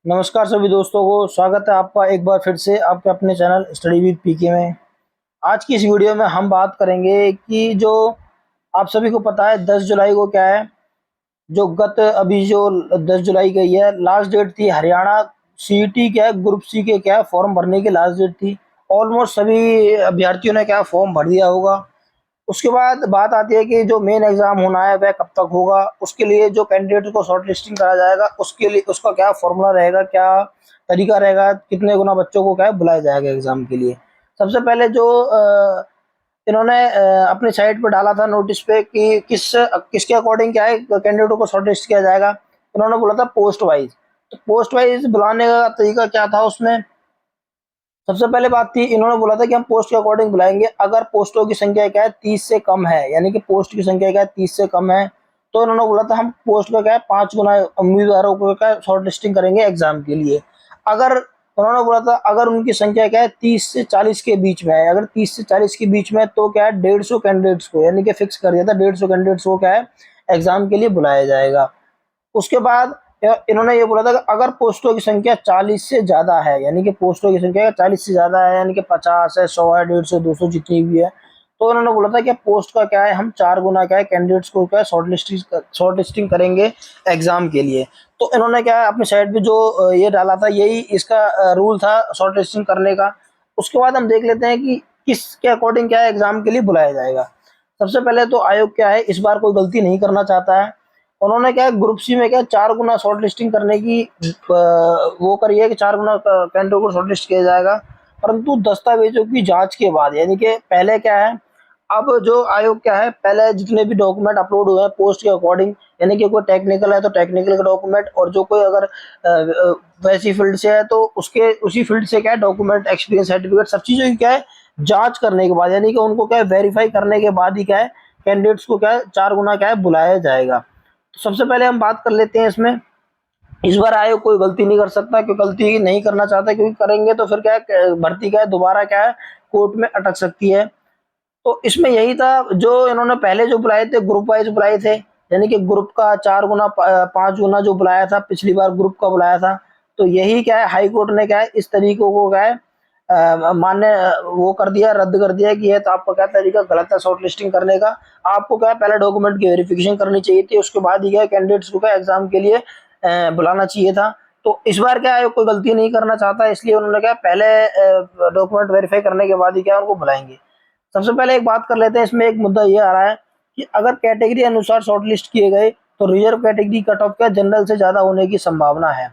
नमस्कार सभी दोस्तों को स्वागत है आपका एक बार फिर से आपके अपने चैनल स्टडी विद पीके में। आज की इस वीडियो में हम बात करेंगे कि जो आप सभी को पता है 10 जुलाई को क्या है, जो गत अभी जो 10 जुलाई गई है लास्ट डेट थी। हरियाणा सीईटी क्या है, ग्रुप सी के क्या है फॉर्म भरने की लास्ट डेट थी। ऑलमोस्ट सभी अभ्यर्थियों ने क्या फॉर्म भर दिया होगा। उसके बाद बात आती है कि जो मेन एग्जाम होना है वह कब तक होगा। उसके लिए जो कैंडिडेट को शॉर्ट लिस्टिंग करा जाएगा उसके लिए उसका क्या फॉर्मूला रहेगा, क्या तरीका रहेगा, कितने गुना बच्चों को क्या है बुलाया जाएगा एग्जाम के लिए। सबसे पहले जो इन्होंने अपनी साइट पर डाला था नोटिस पे कि किसके अकॉर्डिंग क्या है कैंडिडेटों को शॉर्ट लिस्ट किया जाएगा। इन्होंने बोला था पोस्ट वाइज। तो पोस्ट वाइज बुलाने का तरीका क्या था उसमें, सबसे पहले बात थी इन्होंने बोला था कि हम पोस्ट के अकॉर्डिंग बुलाएंगे। अगर पोस्टों की संख्या क्या है 30 से कम है, यानी कि पोस्ट की संख्या क्या है 30 से कम है, तो इन्होंने बोला था हम पोस्ट का क्या है 5 गुना उम्मीदवारों को क्या शॉर्ट लिस्टिंग करेंगे एग्जाम के लिए। अगर उन्होंने बोला था अगर उनकी संख्या क्या है 30 से 40 के बीच में है, अगर 30 से 40 के बीच में है तो क्या है 150 कैंडिडेट्स को, यानी कि फिक्स कर दिया था 150 कैंडिडेट्स को क्या है एग्जाम के लिए बुलाया जाएगा। उसके बाद इन्होंने ये बोला था कि अगर पोस्टों की संख्या 40 से ज़्यादा है, यानी कि पोस्टों की संख्या 40 से ज़्यादा है, यानी कि 50 है, 100 है, 150, 200 जितनी भी है, तो उन्होंने बोला था कि पोस्ट का क्या है हम 4 गुना क्या है कैंडिडेट्स को क्या है शॉर्ट लिस्टिंग करेंगे एग्जाम के लिए। तो इन्होंने क्या है अपनी साइड पे जो ये डाला था यही इसका रूल था शॉर्ट लिस्टिंग करने का। उसके बाद हम देख लेते हैं कि किसके अकॉर्डिंग क्या है एग्जाम के लिए बुलाया जाएगा। सबसे पहले तो आयोग क्या है इस बार कोई गलती नहीं करना चाहता है। उन्होंने क्या ग्रुप सी में क्या 4 गुना शॉर्ट लिस्टिंग करने की वो करी है कि 4 गुना कैंडिडेट को शॉर्ट लिस्ट किया जाएगा, परंतु दस्तावेजों की जांच के बाद। यानी कि पहले क्या है, अब जो आयोग क्या है पहले जितने भी डॉक्यूमेंट अपलोड हुए हैं पोस्ट के अकॉर्डिंग, यानी कि कोई टेक्निकल है तो टेक्निकल का डॉक्यूमेंट, और जो कोई अगर वैसी फील्ड से है तो उसके उसी फील्ड से क्या है डॉक्यूमेंट, एक्सपीरियंस सर्टिफिकेट, सब चीज़ों की क्या है जांच करने के बाद, यानी कि उनको क्या है वेरीफाई करने के बाद ही क्या है कैंडिडेट्स को क्या है 4 गुना क्या है बुलाया जाएगा। तो सबसे पहले हम बात कर लेते हैं इसमें, इस बार आयोग कोई गलती नहीं कर सकता, क्योंकि गलती नहीं करना चाहता, क्योंकि करेंगे तो फिर क्या है भर्ती क्या है दोबारा क्या है कोर्ट में अटक सकती है। तो इसमें यही था जो इन्होंने पहले जो बुलाए थे ग्रुप वाइज बुलाए थे, यानी कि ग्रुप का 4 गुना 5 गुना जो बुलाया था पिछली बार ग्रुप का बुलाया था। तो यही क्या है हाई कोर्ट ने क्या है इस तरीकों को क्या है मान्य वो कर दिया, रद्द कर दिया कि ये तो आपका क्या तरीका गलत है शॉर्ट लिस्टिंग करने का। आपको क्या है पहले डॉक्यूमेंट की वेरिफिकेशन करनी चाहिए थी, उसके बाद ही क्या कैंडिडेट्स को क्या एग्जाम के लिए बुलाना चाहिए था। तो इस बार क्या है कोई गलती नहीं करना चाहता, इसलिए उन्होंने क्या पहले डॉक्यूमेंट वेरीफाई करने के बाद ही क्या उनको बुलाएंगे। सबसे पहले एक बात कर लेते हैं, इसमें एक मुद्दा ये आ रहा है कि अगर कैटेगरी अनुसार शॉर्टलिस्ट किए गए तो रिजर्व कैटेगरी कट ऑफ क्या जनरल से ज़्यादा होने की संभावना है।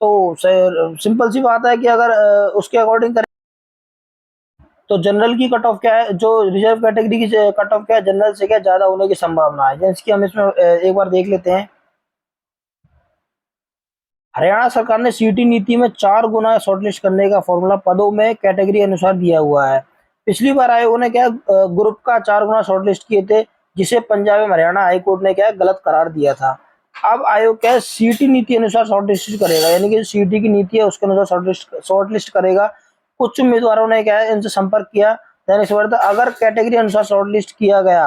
तो सिंपल सी बात है कि अगर उसके अकॉर्डिंग करें तो जनरल की कट ऑफ क्या है, जो रिजर्व कैटेगरी की कट ऑफ क्या है जनरल से क्या ज़्यादा होने की संभावना है। जैसे कि हम इसमें एक बार देख लेते हैं। हरियाणा सरकार ने सीटी नीति में 4 गुना शॉर्टलिस्ट करने का फॉर्मूला पदों में कैटेगरी अनुसार दिया हुआ है। पिछली बार आयोग ने क्या ग्रुप का 4 गुना शॉर्टलिस्ट किए थे, जिसे पंजाब एवं हरियाणा हाई कोर्ट ने क्या गलत करार दिया था। अब आयोग क्या सीटी नीति अनुसार शॉर्टलिस्ट करेगा, यानी कि सीटी की नीति है उसके अनुसार शॉर्टलिस्ट करेगा। कुछ उम्मीदवारों ने क्या है इनसे संपर्क किया, दैनिक सवेरा अगर कैटेगरी अनुसार शॉर्टलिस्ट किया गया,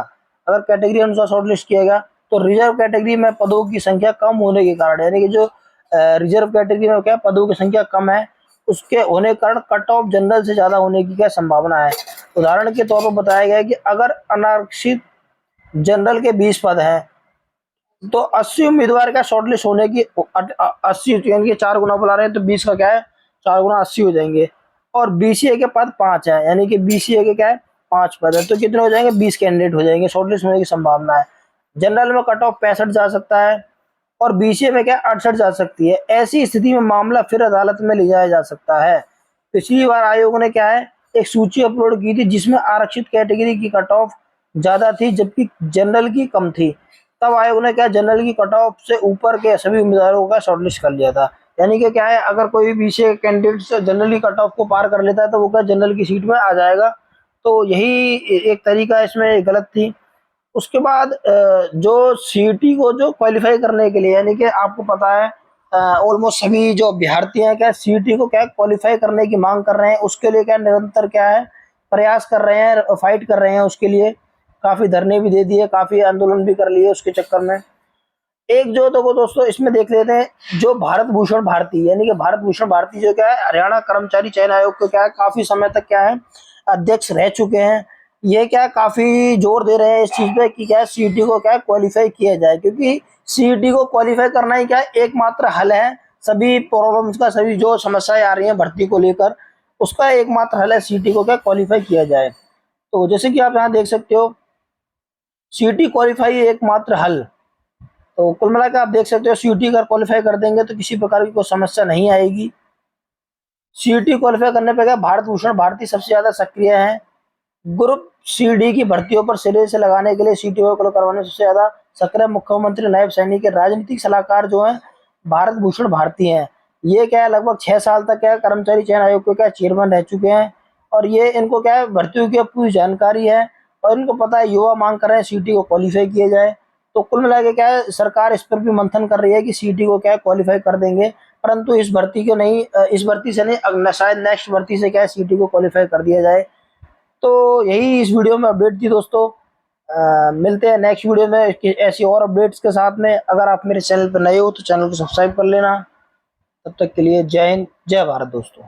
अगर कैटेगरी अनुसार शॉर्टलिस्ट किया गया तो रिजर्व कैटेगरी में पदों की संख्या कम होने के कारण, यानी कि जो रिजर्व कैटेगरी में क्या पदों की संख्या कम है उसके होने के कारण कट ऑफ जनरल से ज्यादा होने की क्या संभावना है। उदाहरण के तौर पर बताया गया है कि अगर अनारक्षित जनरल के 20 पद हैं तो 80 उम्मीदवार का शॉर्टलिस्ट होने की 80, यानी कि 4 गुना बुला रहे हैं तो 20 का क्या है 4 गुना 80 हो जाएंगे। और बीसीए के पद 5 है, यानी कि बीसीए के क्या है 5 पद है, तो कितने हो जाएंगे 20 कैंडिडेट हो जाएंगे, शॉर्टलिस्ट होने की संभावना है। जनरल में कट ऑफ 65 जा सकता है और बीसीए में क्या 68 जा सकती है। ऐसी स्थिति में मामला फिर अदालत में ले जाया जा सकता है। पिछली बार आयोग ने क्या है एक सूची अपलोड की थी जिसमें आरक्षित कैटेगरी की कट ऑफ ज्यादा थी जबकि जनरल की कम थी। तब आयोग ने क्या जनरल की कट ऑफ से ऊपर के सभी उम्मीदवारों का शॉर्टलिस्ट कर लिया था। यानी कि क्या है अगर कोई भी बीसीए कैंडिडेट जनरल की कट ऑफ को पार कर लेता है तो वो क्या जनरल की सीट में आ जाएगा। तो यही एक तरीका इसमें गलत थी। उसके बाद जो सीईटी को जो क्वालिफाई करने के लिए, यानी कि आपको पता है ऑलमोस्ट सभी जो अभ्यर्थी हैं क्या सीईटी को क्या क्वालिफाई करने की मांग कर रहे हैं, उसके लिए क्या निरंतर क्या है प्रयास कर रहे हैं, फाइट कर रहे हैं उसके लिए। काफ़ी धरने भी दे दिए, काफ़ी आंदोलन भी कर लिए उसके चक्कर में। एक जो तो वो दोस्तों इसमें देख लेते हैं, जो भारत भूषण भारती यानी कि भारत भूषण भारती जो क्या है हरियाणा कर्मचारी चयन आयोग को क्या है काफी समय तक क्या है अध्यक्ष रह चुके हैं। ये क्या है काफी जोर दे रहे हैं इस चीज पे कि क्या है सीईटी को क्या है क्वालिफाई किया जाए, क्योंकि सीईटी को क्वालिफाई करना ही क्या है एकमात्र हल है सभी प्रॉब्लम्स का, सभी जो समस्याएं आ रही हैं भर्ती को लेकर उसका एकमात्र हल है सीईटी को क्या क्वालिफाई किया जाए। तो जैसे कि आप यहाँ देख सकते हो सीईटी क्वालिफाई एकमात्र हल। तो कुल मिलाकर आप देख सकते हो सीईटी अगर क्वालिफाई कर देंगे तो किसी प्रकार की कोई समस्या नहीं आएगी। सीईटी क्वालिफाई करने पर क्या भारत भूषण भारती सबसे ज्यादा सक्रिय है। ग्रुप सीडी की भर्तियों पर सिरे से लगाने के लिए सीईटी को करवाने सबसे ज्यादा सक्रिय मुख्यमंत्री नायब सैनिक के राजनीतिक सलाहकार जो है भारत भूषण भारती हैं। ये क्या है लगभग 6 साल तक क्या है कर्मचारी चयन आयोग के क्या चेयरमैन रह चुके हैं और ये इनको क्या है भर्तियों की पूरी जानकारी है और इनको पता है युवा मांग कर रहे हैं सीईटी को क्वालिफाई किया जाए। तो कुल मिला के क्या है सरकार इस पर भी मंथन कर रही है कि सीईटी को क्या है क्वालिफाई कर देंगे, परंतु इस भर्ती को नहीं, इस भर्ती से नहीं शायद नेक्स्ट भर्ती से क्या है सीईटी को क्वालिफाई कर दिया जाए। तो यही इस वीडियो में अपडेट थी दोस्तों। मिलते हैं नेक्स्ट वीडियो में ऐसी और अपडेट्स के साथ में। अगर आप मेरे चैनल पर नए हो तो चैनल को सब्सक्राइब कर लेना। तब तक के लिए जय हिंद जय भारत दोस्तों।